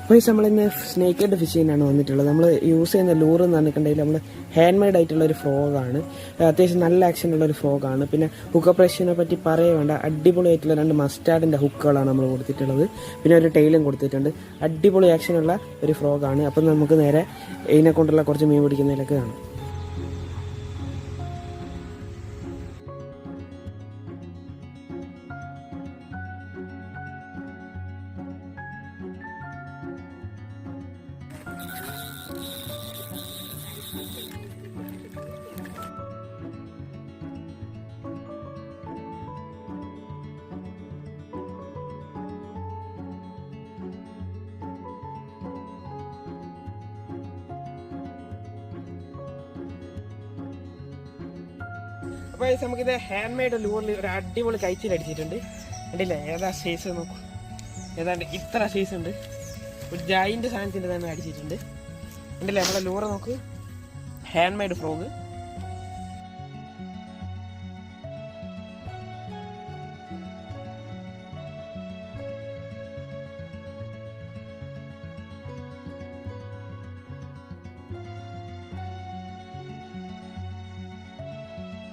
അപ്പോൾ നമ്മളിന്ന് snake head ഫിഷിങ്ങിനാണ് വന്നിട്ടുള്ളത്. നമ്മൾ യൂസ് ചെയ്യുന്ന ലൂർ എന്ന് പറഞ്ഞിട്ടുണ്ടെങ്കിൽ നമ്മൾ ഹാൻഡ് മെയ്ഡ് ആയിട്ടുള്ള ഒരു ഫ്രോഗാണ്. അത്യാവശ്യം നല്ല ആക്ഷനുള്ള ഒരു ഫ്രോഗാണ്. പിന്നെ ഹുക്ക് ഓപ്പറേഷനെ പറ്റി പറയേ വേണ്ട, അടിപൊളിയായിട്ടുള്ള 2 മസ്റ്റാർഡിൻ്റെ ഹുക്കുകളാണ് നമ്മൾ കൊടുത്തിട്ടുള്ളത്. പിന്നെ ഒരു ടൈലും കൊടുത്തിട്ടുണ്ട്. അടിപൊളി ആക്ഷനുള്ള ഒരു ഫ്രോഗാണ്. അപ്പം നമുക്ക് നേരെ ഇതിനെ കൊണ്ടുള്ള കുറച്ച് മീൻ പിടിക്കുന്നതിലൊക്കെ കാണാം. അപ്പോൾ നമുക്കിത് ഹാൻഡ് മെയ്ഡ് ലൂറിൽ ഒരു അടിപൊളി കൈച്ചിൽ അടിച്ചിട്ടുണ്ട്. കണ്ടില്ലേ ഏതാ സൈസ് നോക്കൂ, ഏതാണ്ട് ഇത്ര സൈസ് ഉണ്ട്. ഒരു ജൈൻ്റ് സാധനത്തിൻ്റെ തന്നെ അടിച്ചിട്ടുണ്ട്. കണ്ടില്ലേ നമ്മളെ ലൂറ് നോക്ക്, ഹാൻഡ് മെയ്ഡ് ഫ്രോഗ്.